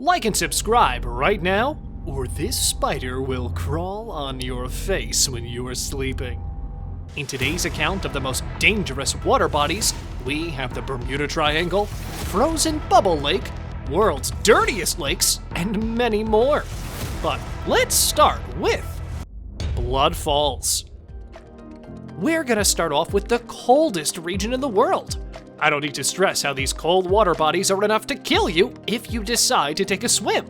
Like and subscribe right now, or this spider will crawl on your face when you are sleeping. In today's account of the most dangerous water bodies, we have the Bermuda Triangle, Frozen Bubble Lake, World's Dirtiest Lakes, and many more. But let's start with Blood Falls. We're gonna start off with the coldest region in the world. I don't need to stress how these cold water bodies are enough to kill you if you decide to take a swim.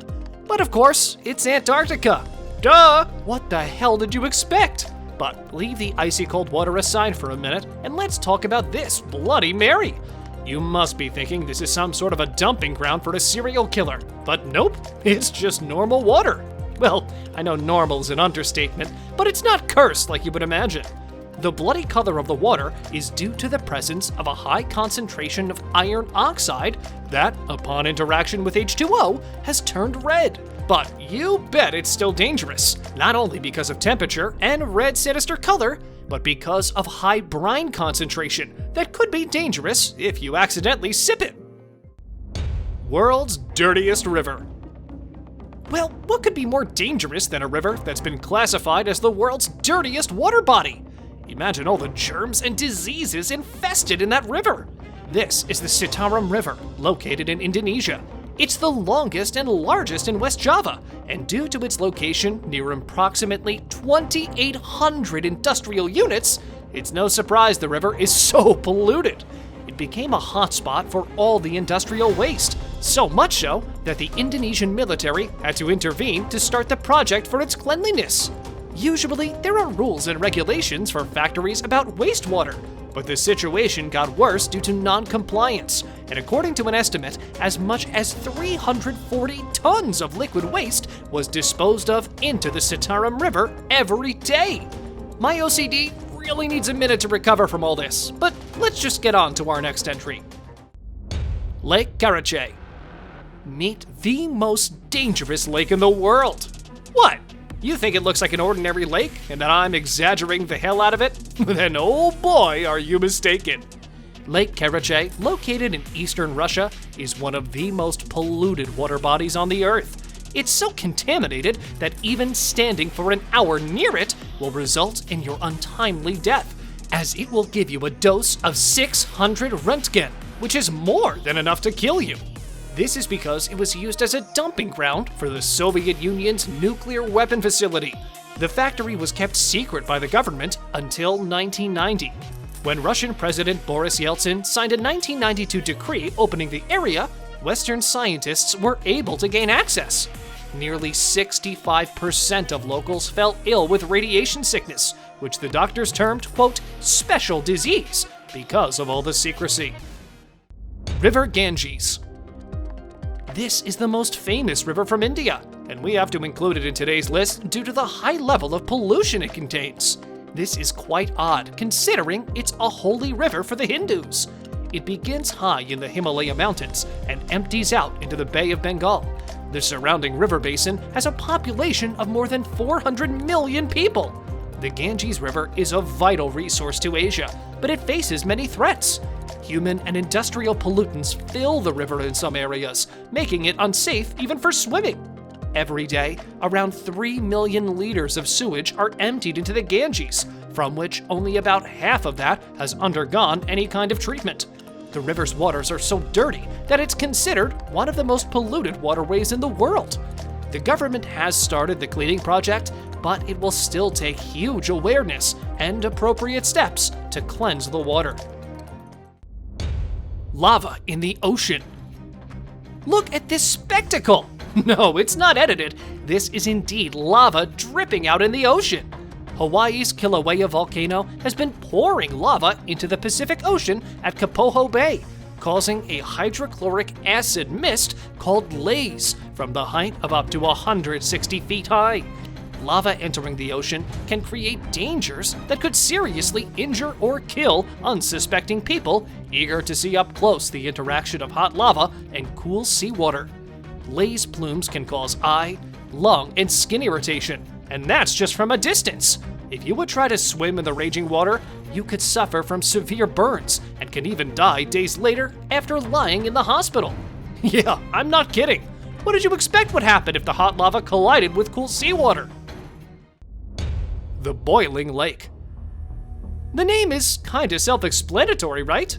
But of course, it's Antarctica. Duh! What the hell did you expect? But leave the icy cold water aside for a minute, and let's talk about this Bloody Mary. You must be thinking this is some sort of a dumping ground for a serial killer, but nope, it's just normal water. Well, I know normal is an understatement, but it's not cursed like you would imagine. The bloody color of the water is due to the presence of a high concentration of iron oxide that, upon interaction with H2O, has turned red. But you bet it's still dangerous, not only because of temperature and red sinister color, but because of high brine concentration that could be dangerous if you accidentally sip it. World's Dirtiest River. Well, what could be more dangerous than a river that's been classified as the world's dirtiest water body? Imagine all the germs and diseases infested in that river. This is the Citarum River, located in Indonesia. It's the longest and largest in West Java, and due to its location near approximately 2,800 industrial units, it's no surprise the river is so polluted. It became a hotspot for all the industrial waste, so much so that the Indonesian military had to intervene to start the project for its cleanliness. Usually, there are rules and regulations for factories about wastewater, but the situation got worse due to non-compliance, and according to an estimate, as much as 340 tons of liquid waste was disposed of into the Citarum River every day. My OCD really needs a minute to recover from all this, but let's just get on to our next entry. Lake Karachay. Meet the most dangerous lake in the world. What? You think it looks like an ordinary lake and that I'm exaggerating the hell out of it? Then oh boy, are you mistaken. Lake Karachay, located in eastern Russia, is one of the most polluted water bodies on the earth. It's so contaminated that even standing for an hour near it will result in your untimely death, as it will give you a dose of 600 Röntgen, which is more than enough to kill you. This is because it was used as a dumping ground for the Soviet Union's nuclear weapon facility. The factory was kept secret by the government until 1990. When Russian President Boris Yeltsin signed a 1992 decree opening the area, Western scientists were able to gain access. Nearly 65% of locals fell ill with radiation sickness, which the doctors termed, quote, special disease, because of all the secrecy. River Ganges. This is the most famous river from India, and we have to include it in today's list due to the high level of pollution it contains. This is quite odd, considering it's a holy river for the Hindus. It begins high in the Himalaya mountains and empties out into the Bay of Bengal. The surrounding river basin has a population of more than 400 million people. The Ganges River is a vital resource to Asia, but it faces many threats. Human and industrial pollutants fill the river in some areas, making it unsafe even for swimming. Every day, around 3 million liters of sewage are emptied into the Ganges, from which only about half of that has undergone any kind of treatment. The river's waters are so dirty that it's considered one of the most polluted waterways in the world. The government has started the cleaning project, but it will still take huge awareness and appropriate steps to cleanse the water. Lava in the ocean. Look at this spectacle! No, it's not edited. This is indeed lava dripping out in the ocean. Hawaii's Kilauea volcano has been pouring lava into the Pacific Ocean at Kapoho Bay, causing a hydrochloric acid mist called laze from the height of up to 160 feet high. Lava entering the ocean can create dangers that could seriously injure or kill unsuspecting people eager to see up close the interaction of hot lava and cool seawater. Laze plumes can cause eye, lung, and skin irritation, and that's just from a distance. If you would try to swim in the raging water, you could suffer from severe burns and can even die days later after lying in the hospital. Yeah, I'm not kidding. What did you expect would happen if the hot lava collided with cool seawater? The boiling lake. The name is kinda self-explanatory, right?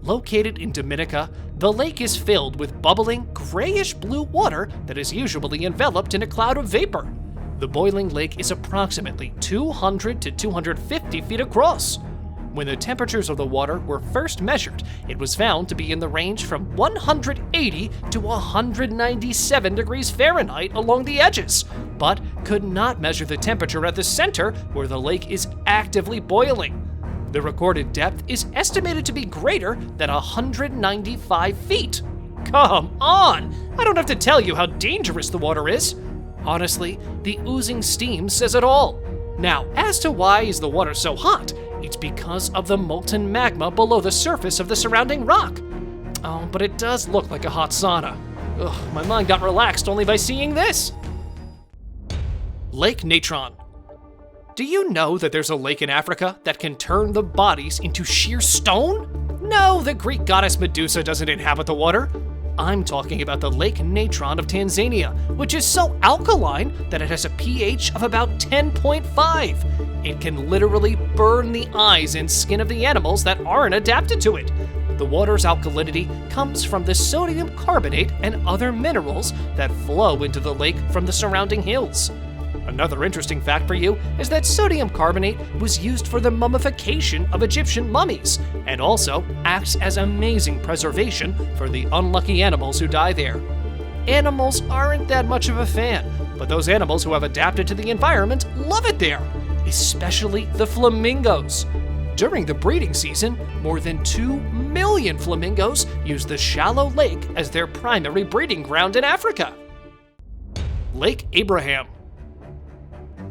Located in Dominica, the lake is filled with bubbling, grayish-blue water that is usually enveloped in a cloud of vapor. The boiling lake is approximately 200 to 250 feet across. When the temperatures of the water were first measured, it was found to be in the range from 180 to 197 degrees Fahrenheit along the edges, but could not measure the temperature at the center where the lake is actively boiling. The recorded depth is estimated to be greater than 195 feet. Come on! I don't have to tell you how dangerous the water is. Honestly, the oozing steam says it all. Now, as to why is the water so hot, it's because of the molten magma below the surface of the surrounding rock. Oh, but it does look like a hot sauna. Ugh, my mind got relaxed only by seeing this. Lake Natron. Do you know that there's a lake in Africa that can turn the bodies into sheer stone? No, the Greek goddess Medusa doesn't inhabit the water. I'm talking about the Lake Natron of Tanzania, which is so alkaline that it has a pH of about 10.5. It can literally burn the eyes and skin of the animals that aren't adapted to it. The water's alkalinity comes from the sodium carbonate and other minerals that flow into the lake from the surrounding hills. Another interesting fact for you is that sodium carbonate was used for the mummification of Egyptian mummies, and also acts as amazing preservation for the unlucky animals who die there. Animals aren't that much of a fan, but those animals who have adapted to the environment love it there, especially the flamingos. During the breeding season, more than 2 million flamingos use the shallow lake as their primary breeding ground in Africa. Lake Abraham.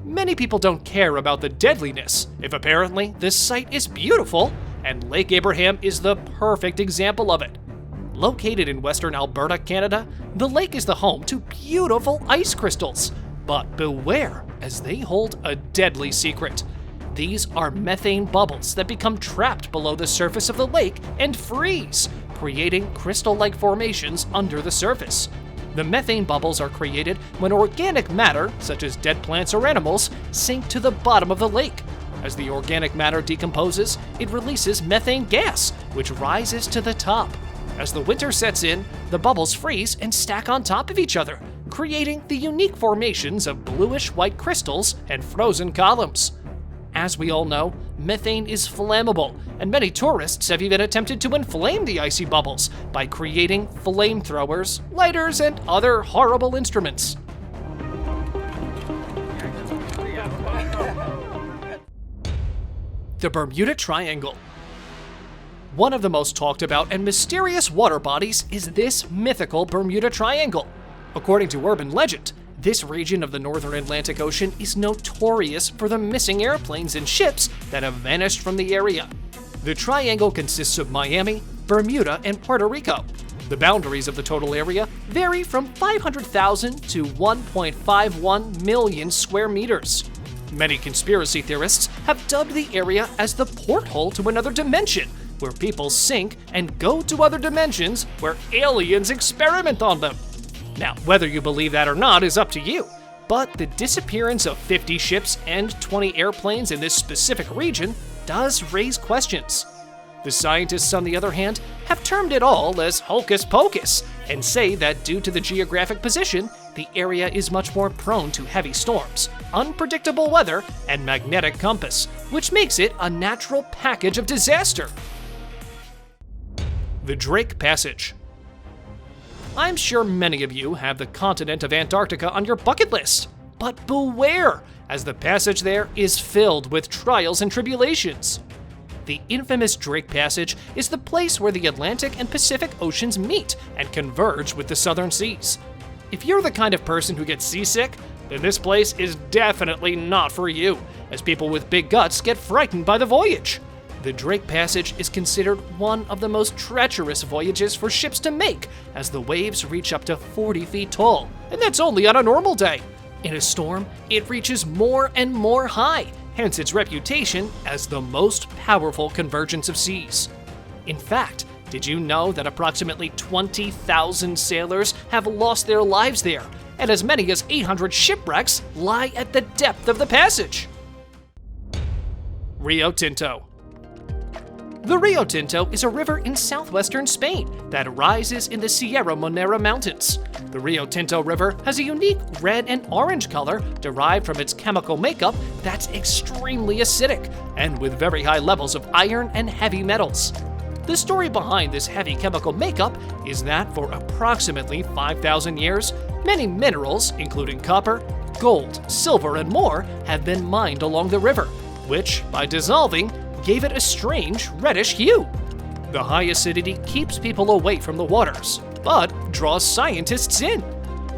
Many people don't care about the deadliness, if apparently this site is beautiful, and Lake Abraham is the perfect example of it. Located in western Alberta, Canada, the lake is the home to beautiful ice crystals. But beware, as they hold a deadly secret. These are methane bubbles that become trapped below the surface of the lake and freeze, creating crystal-like formations under the surface. The methane bubbles are created when organic matter, such as dead plants or animals, sink to the bottom of the lake. As the organic matter decomposes, it releases methane gas, which rises to the top. As the winter sets in, the bubbles freeze and stack on top of each other, creating the unique formations of bluish-white crystals and frozen columns. As we all know, methane is flammable, and many tourists have even attempted to inflame the icy bubbles by creating flamethrowers, lighters, and other horrible instruments. The Bermuda Triangle. One of the most talked about and mysterious water bodies is this mythical Bermuda Triangle. According to urban legend, this region of the northern Atlantic Ocean is notorious for the missing airplanes and ships that have vanished from the area. The triangle consists of Miami, Bermuda, and Puerto Rico. The boundaries of the total area vary from 500,000 to 1.51 million square meters. Many conspiracy theorists have dubbed the area as the porthole to another dimension, where people sink and go to other dimensions where aliens experiment on them. Now, whether you believe that or not is up to you, but the disappearance of 50 ships and 20 airplanes in this specific region does raise questions. The scientists, on the other hand, have termed it all as hocus pocus and say that due to the geographic position, the area is much more prone to heavy storms, unpredictable weather, and magnetic compass, which makes it a natural package of disaster. The Drake Passage. I'm sure many of you have the continent of Antarctica on your bucket list, but beware, as the passage there is filled with trials and tribulations. The infamous Drake Passage is the place where the Atlantic and Pacific Oceans meet and converge with the southern seas. If you're the kind of person who gets seasick, then this place is definitely not for you, as people with big guts get frightened by the voyage. The Drake Passage is considered one of the most treacherous voyages for ships to make, as the waves reach up to 40 feet tall, and that's only on a normal day. In a storm, it reaches more and more high, hence its reputation as the most powerful convergence of seas. In fact, Did you know that approximately 20,000 sailors have lost their lives there, and as many as 800 shipwrecks lie at the depth of the passage? Rio Tinto. The Rio Tinto is a river in southwestern Spain that rises in the Sierra Morena Mountains. The Rio Tinto River has a unique red and orange color derived from its chemical makeup that's extremely acidic and with very high levels of iron and heavy metals. The story behind this heavy chemical makeup is that for approximately 5,000 years, many minerals, including copper, gold, silver, and more, have been mined along the river, which, by dissolving, gave it a strange reddish hue. The high acidity keeps people away from the waters, but draws scientists in.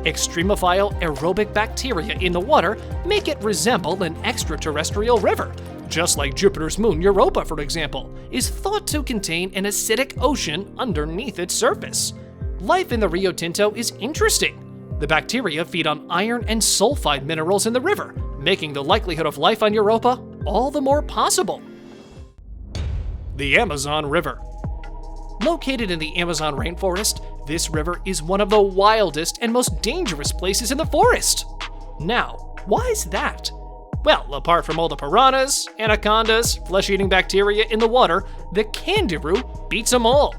Extremophile aerobic bacteria in the water make it resemble an extraterrestrial river, just like Jupiter's moon Europa, for example, is thought to contain an acidic ocean underneath its surface. Life in the Rio Tinto is interesting. The bacteria feed on iron and sulfide minerals in the river, making the likelihood of life on Europa all the more possible. The Amazon River. Located in the Amazon rainforest, this river is one of the wildest and most dangerous places in the forest. Now, why is that? Well, apart from all the piranhas, anacondas, flesh-eating bacteria in the water, the kangaroo beats them all.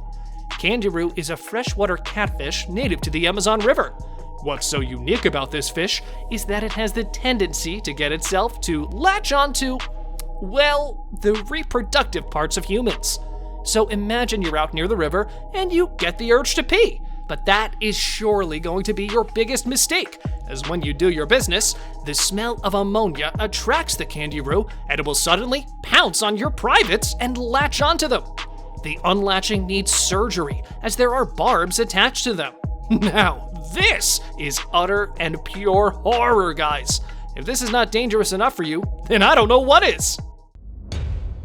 Kangaroo is a freshwater catfish native to the Amazon River. What's so unique about this fish is that it has the tendency to get itself to latch onto, well, the reproductive parts of humans. So imagine you're out near the river and you get the urge to pee. But that is surely going to be your biggest mistake, as when you do your business, the smell of ammonia attracts the kangaroo and it will suddenly pounce on your privates and latch onto them. The unlatching needs surgery, as there are barbs attached to them. Now, this is utter and pure horror, guys. If this is not dangerous enough for you, then I don't know what is.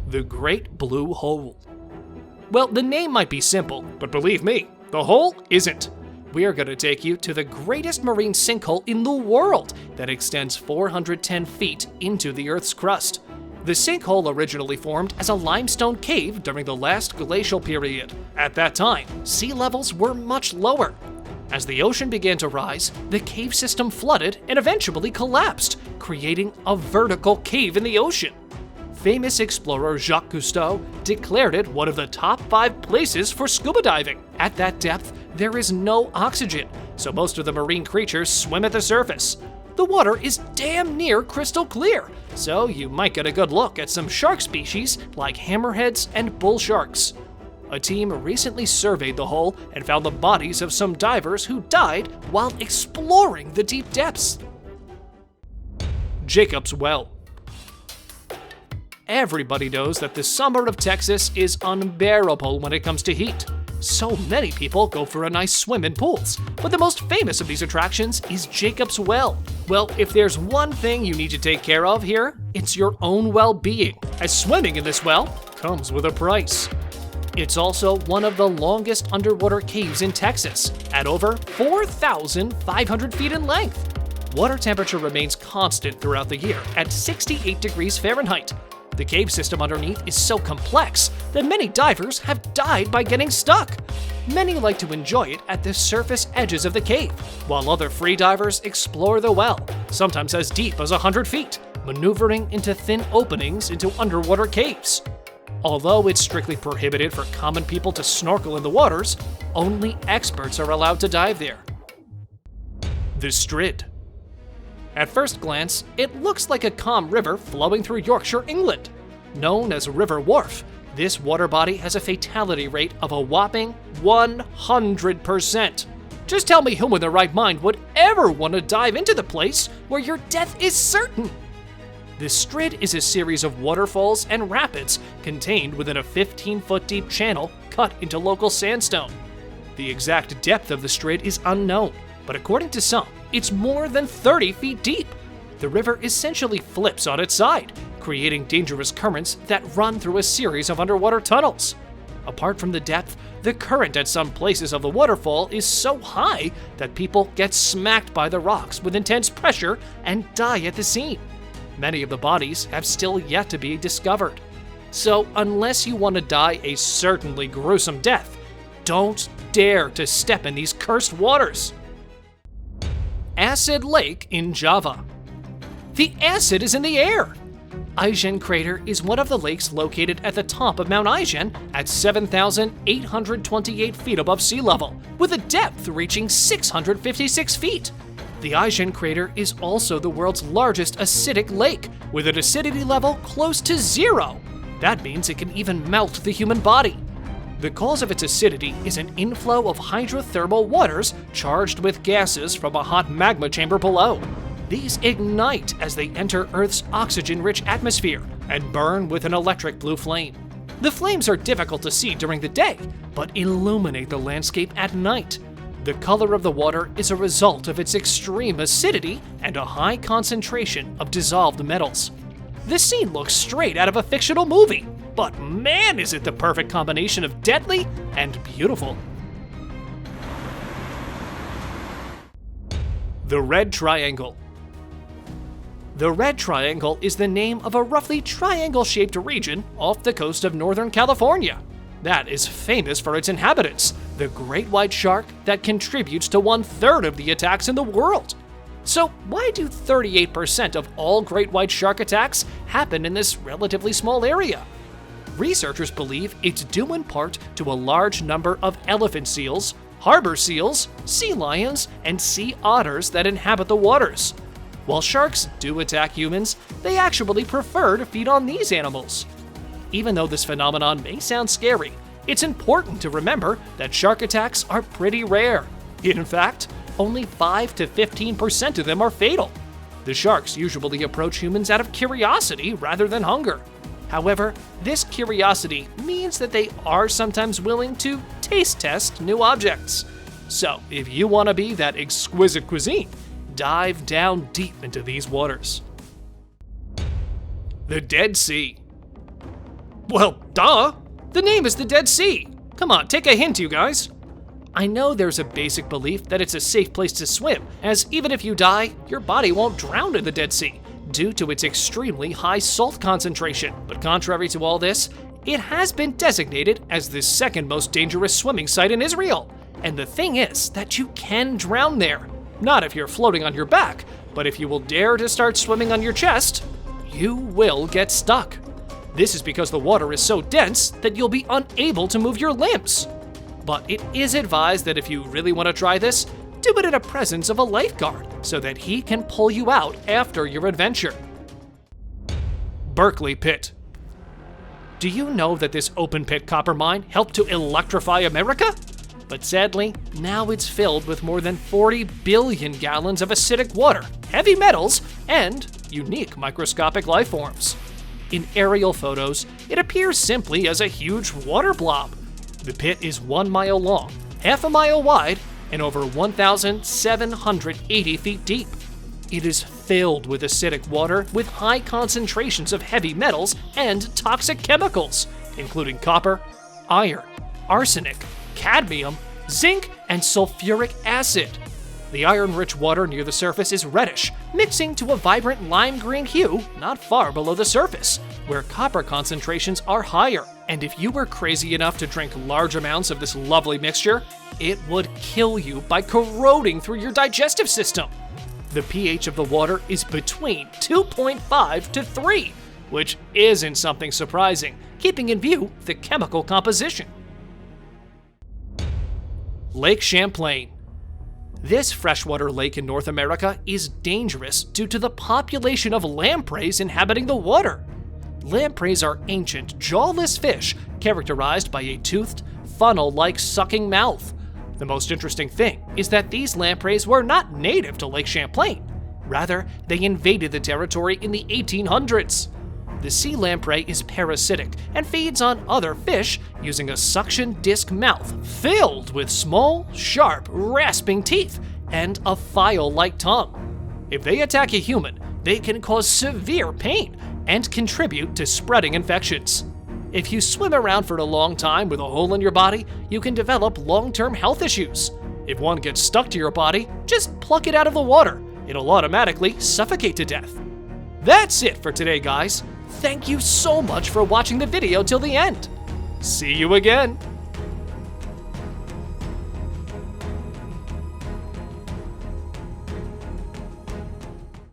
The Great Blue Hole. Well, the name might be simple, but believe me, the hole isn't. We are going to take you to the greatest marine sinkhole in the world that extends 410 feet into the Earth's crust. The sinkhole originally formed as a limestone cave during the last glacial period. At that time, sea levels were much lower. As the ocean began to rise, the cave system flooded and eventually collapsed, creating a vertical cave in the ocean. Famous explorer Jacques Cousteau declared it one of the top 5 places for scuba diving. At that depth, there is no oxygen, so most of the marine creatures swim at the surface. The water is damn near crystal clear, so you might get a good look at some shark species like hammerheads and bull sharks. A team recently surveyed the hole and found the bodies of some divers who died while exploring the deep depths. Jacob's Well. Everybody knows that the summer of Texas is unbearable when it comes to heat. So many people go for a nice swim in pools, but the most famous of these attractions is Jacob's Well. Well, if there's one thing you need to take care of here, it's your own well-being, as swimming in this well comes with a price. It's also one of the longest underwater caves in Texas, at over 4,500 feet in length. Water temperature remains constant throughout the year at 68 degrees Fahrenheit. The cave system underneath is so complex that many divers have died by getting stuck. Many like to enjoy it at the surface edges of the cave, while other free divers explore the well, sometimes as deep as 100 feet, maneuvering into thin openings into underwater caves. Although it's strictly prohibited for common people to snorkel in the waters, only experts are allowed to dive there. The STRID. At first glance, it looks like a calm river flowing through Yorkshire, England. Known as River Wharfe, this water body has a fatality rate of a whopping 100%. Just tell me who in their right mind would ever want to dive into the place where your death is certain. The STRID is a series of waterfalls and rapids contained within a 15-foot deep channel cut into local sandstone. The exact depth of the STRID is unknown, but according to some, it's more than 30 feet deep. The river essentially flips on its side, creating dangerous currents that run through a series of underwater tunnels. Apart from the depth, the current at some places of the waterfall is so high that people get smacked by the rocks with intense pressure and die at the scene. Many of the bodies have still yet to be discovered. So unless you want to die a certainly gruesome death, Don't dare to step in these cursed waters. Acid Lake in Java. The acid is in the air! Ailments crater is one of the lakes located at the top of Mount Ailments at 7,828 feet above sea level, with a depth reaching 656 feet. The Ailments crater is also the world's largest acidic lake, with an acidity level close to 0. That means it can even melt the human body. The cause of its acidity is an inflow of hydrothermal waters charged with gases from a hot magma chamber below. These ignite as they enter Earth's oxygen-rich atmosphere and burn with an electric blue flame. The flames are difficult to see during the day, but illuminate the landscape at night. The color of the water is a result of its extreme acidity and a high concentration of dissolved metals. This scene looks straight out of a fictional movie, but man, is it the perfect combination of deadly and beautiful. The Red Triangle. The Red Triangle is the name of a roughly triangle-shaped region off the coast of Northern California that is famous for its inhabitants, the great white shark that contributes to 1/3 of the attacks in the world. So why do 38% of all great white shark attacks happen in this relatively small area? Researchers believe it's due in part to a large number of elephant seals, harbor seals, sea lions, and sea otters that inhabit the waters. While sharks do attack humans, they actually prefer to feed on these animals. Even though this phenomenon may sound scary, it's important to remember that shark attacks are pretty rare. In fact, only 5 to 15% of them are fatal. The sharks usually approach humans out of curiosity rather than hunger. However, this curiosity means that they are sometimes willing to taste test new objects. So, if you want to be that exquisite cuisine, dive down deep into these waters. The Dead Sea. Well, duh! The name is the Dead Sea! Come on, take a hint, you guys! I know there's a basic belief that it's a safe place to swim, as even if you die, your body won't drown in the Dead Sea, due to its extremely high salt concentration. But contrary to all this, it has been designated as the second most dangerous swimming site in Israel. And the thing is that you can drown there. Not if you're floating on your back, but if you will dare to start swimming on your chest, you will get stuck. This is because the water is so dense that you'll be unable to move your limbs. But it is advised that if you really want to try this, do it in the presence of a lifeguard so that he can pull you out after your adventure. Berkeley Pit. Do you know that this open pit copper mine helped to electrify America? But sadly, now it's filled with more than 40 billion gallons of acidic water, heavy metals, and unique microscopic life forms. In aerial photos, it appears simply as a huge water blob. The pit is 1 mile long, half a mile wide, and over 1,780 feet deep. It is filled with acidic water with high concentrations of heavy metals and toxic chemicals, including copper, iron, arsenic, cadmium, zinc, and sulfuric acid. The iron-rich water near the surface is reddish, mixing to a vibrant lime green hue not far below the surface, where copper concentrations are higher. And if you were crazy enough to drink large amounts of this lovely mixture, it would kill you by corroding through your digestive system. The pH of the water is between 2.5 to 3, which isn't something surprising, keeping in view the chemical composition. Lake Champlain. This freshwater lake in North America is dangerous due to the population of lampreys inhabiting the water. Lampreys are ancient, jawless fish characterized by a toothed, funnel-like sucking mouth. The most interesting thing is that these lampreys were not native to Lake Champlain. Rather, they invaded the territory in the 1800s. The sea lamprey is parasitic and feeds on other fish using a suction disc mouth filled with small, sharp, rasping teeth and a file-like tongue. If they attack a human, they can cause severe pain and contribute to spreading infections. If you swim around for a long time with a hole in your body, you can develop long-term health issues. If one gets stuck to your body, just pluck it out of the water. It'll automatically suffocate to death. That's it for today, guys. Thank you so much for watching the video till the end. See you again.